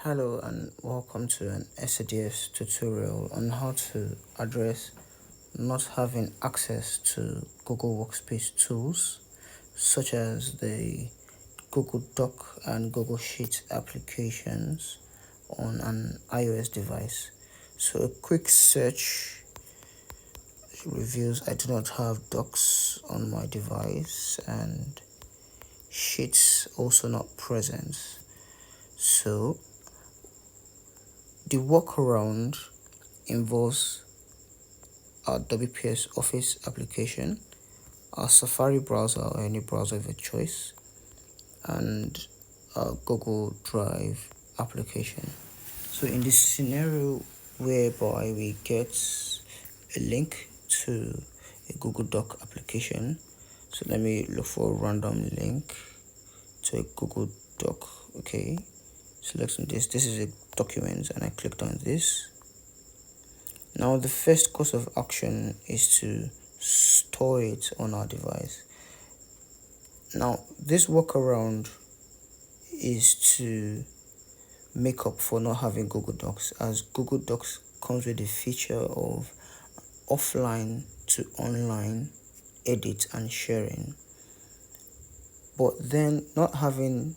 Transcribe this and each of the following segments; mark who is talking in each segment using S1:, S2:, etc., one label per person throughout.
S1: Hello and welcome to an SADS tutorial on how to address not having access to Google Workspace tools such as the Google Doc and Google Sheets applications on an iOS device. So a quick search reveals I do not have Docs on my device and Sheets also not present. So the workaround involves our WPS Office application, our Safari browser or any browser of your choice, and our Google Drive application. So in this scenario whereby we get a link to a Google Doc application, so let me look for a random link to a Google Doc. Okay, selecting this is a document and I clicked on this. Now the first course of action is to store it on our device. Now this workaround is to make up for not having Google Docs, as Google Docs comes with the feature of offline to online edit and sharing, but then not having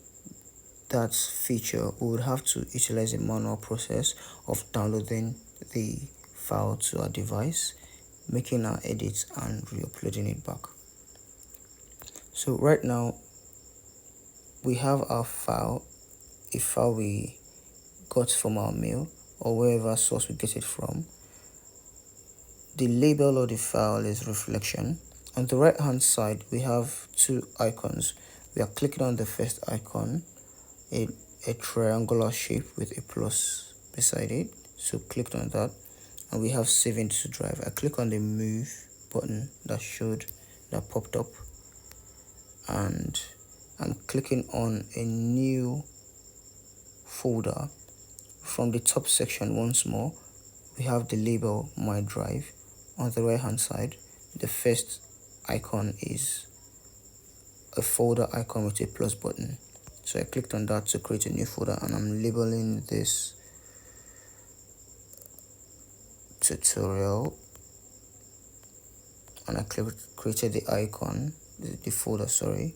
S1: that feature, we would have to utilize a manual process of downloading the file to our device, making our edits and re-uploading it back. So right now we have our file, a file we got from our mail or wherever source we get it from. The label of the file is reflection. On the right hand side we have two icons. We are clicking on the first icon, a triangular shape with a plus beside it, so clicked on that, and we have saving to drive. I click on the move button that popped up, and I'm clicking on a new folder. From the top section once more we have the label my drive. On the right hand side the first icon is a folder icon with a plus button, so I clicked on that to create a new folder, and I'm labeling this tutorial, and I created the icon, the folder, sorry,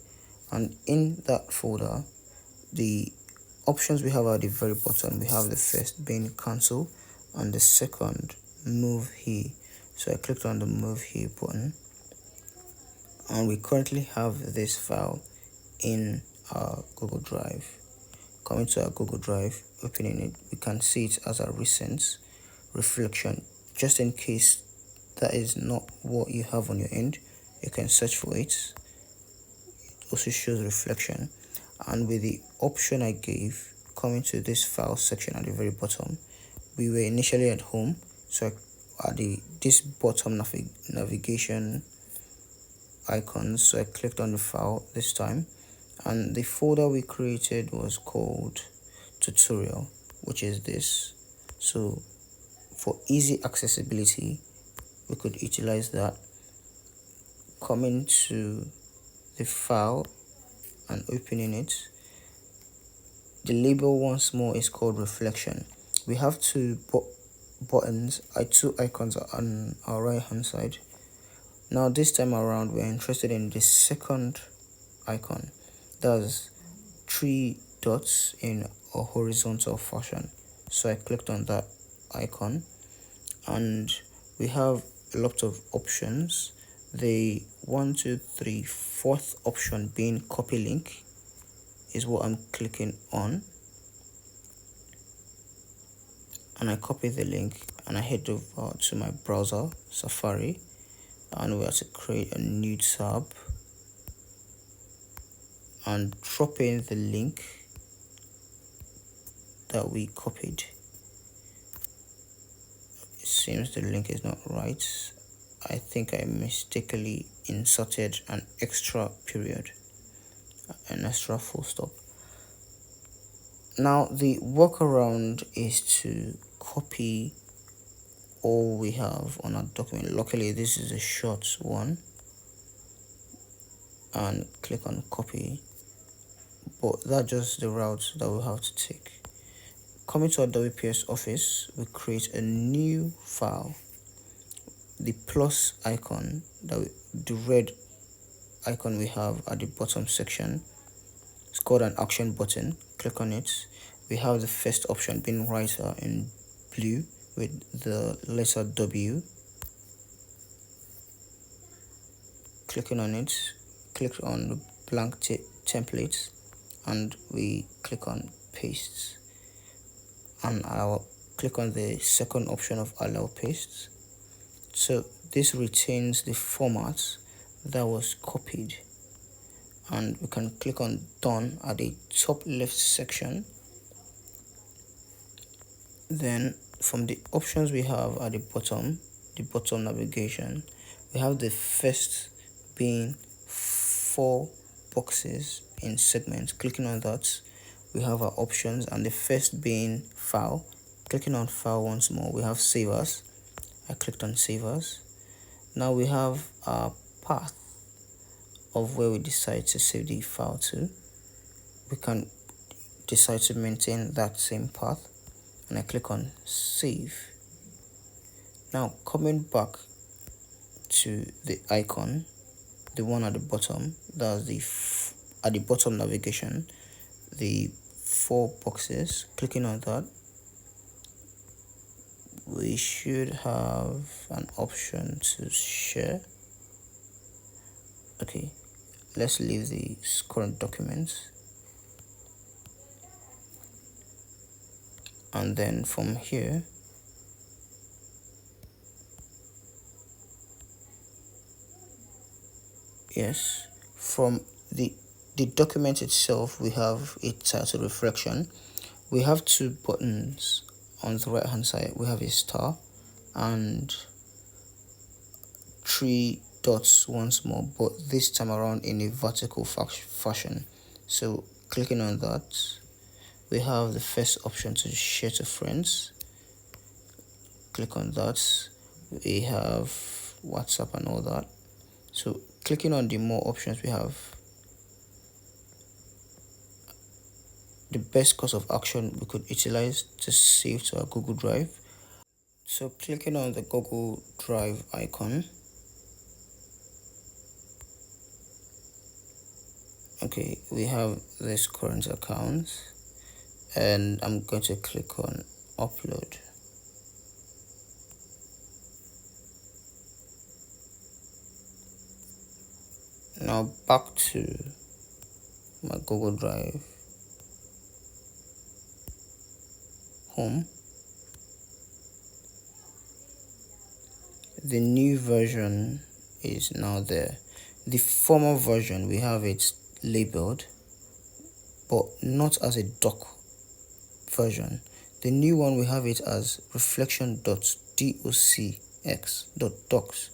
S1: and in that folder the options we have at the very bottom, we have the first being cancel and the second move here. So I clicked on the move here button, and we currently have this file in our Google Drive. Coming to our Google Drive, opening it, we can see it as a recent reflection. Just in case that is not what you have on your end, you can search for it. It also shows reflection, and with the option I gave, coming to this file section at the very bottom, we were initially at home, so at this bottom navigation icons, so I clicked on the file this time, and the folder we created was called tutorial, which is this. So for easy accessibility we could utilize that. Coming to the file and opening it, the label once more is called reflection. We have two buttons, two icons on our right hand side. Now this time around we're interested in the second icon, that's three dots in a horizontal fashion, so I clicked on that icon, and we have a lot of options. The 4th option being copy link is what I'm clicking on, and I copy the link and I head over to my browser Safari, and we have to create a new tab and drop in the link that we copied. It seems the link is not right. I think I mistakenly inserted an extra period, an extra full stop. Now the workaround is to copy all we have on our document. Luckily this is a short one, and click on copy, but that's just the route that we have to take. Coming to our WPS office, we create a new file. The plus icon, the red icon we have at the bottom section, it's called an action button. Click on it. We have the first option being writer in blue with the letter W. Clicking on it, click on the blank template, and we click on paste, and I'll click on the second option of allow paste. So this retains the format that was copied, and we can click on done at the top left section. Then from the options we have at the bottom navigation, we have the first being 4 boxes in segments. Clicking on that, we have our options, and the first being file. Clicking on file once more, we have save as. I clicked on save as. Now we have our path of where we decide to save the file to. We can decide to maintain that same path, and I click on save. Now coming back to the icon, the one at the bottom, that's at the bottom navigation, the 4 boxes. Clicking on that, we should have an option to share. Okay, let's leave the current documents, and then from here from the document itself, we have a title reflection. We have 2 buttons on the right hand side. We have a star and 3 dots once more, but this time around in a vertical fashion. So clicking on that, we have the first option to share to friends. Click on that. We have WhatsApp and all that. So clicking on the more options, we have the best course of action we could utilize to save to our Google Drive. So clicking on the Google Drive icon, okay, we have this current account, and I'm going to click on upload. Now back to my Google Drive home. The new version is now there. The former version, we have it labeled, but not as a doc version. The new one, we have it as reflection.docx.docs.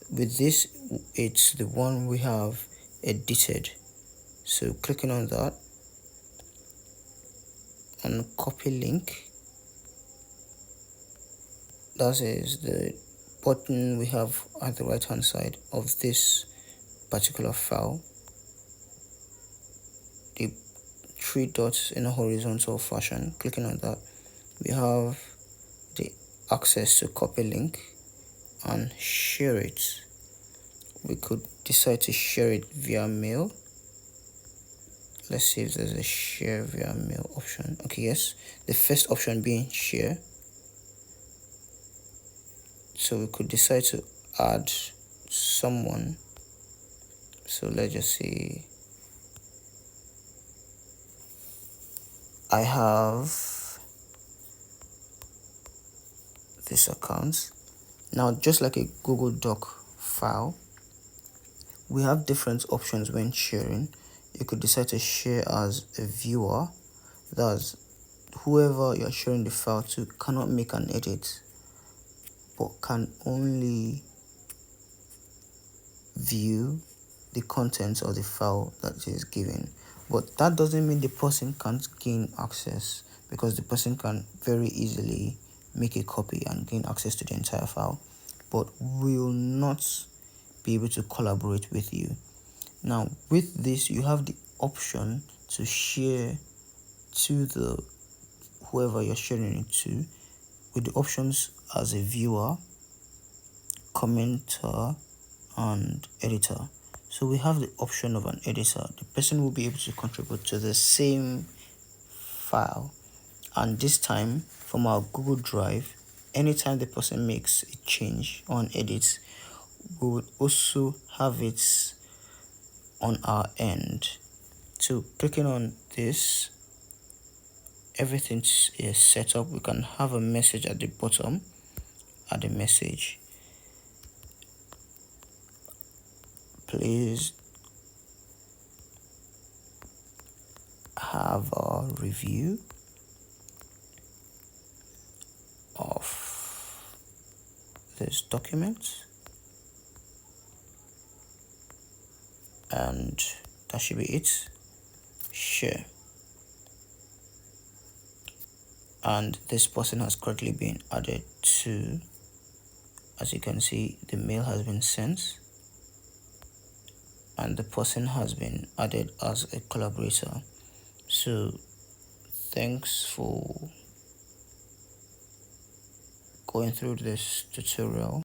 S1: With this, it's the one we have edited. So clicking on that, and copy link, that is the button we have at the right hand side of this particular file. The 3 dots in a horizontal fashion. Clicking on that, we have the access to copy link and share it. We could decide to share it via mail. Let's see if there's a share via mail option. Okay, yes, the first option being share. So we could decide to add someone. So let's just say I have this account. Now, just like a Google Doc file, we have different options when sharing. You could decide to share as a viewer. That's whoever you're sharing the file to cannot make an edit, but can only view the contents of the file that is given. But that doesn't mean the person can't gain access, because the person can very easily make a copy and gain access to the entire file, but will not be able to collaborate with you. Now, with this, you have the option to share to the whoever you're sharing it to with the options as a viewer, commenter, and editor. So we have the option of an editor. The person will be able to contribute to the same file, and this time from our Google Drive, anytime the person makes a change or an edit, we would also have it on our end. So clicking on this, everything is set up. We can have a message at the bottom. Add a message. Please have a review of this document, and that should be it. Share. And this person has currently been added to, as you can see, the mail has been sent and the person has been added as a collaborator. So thanks for going through this tutorial.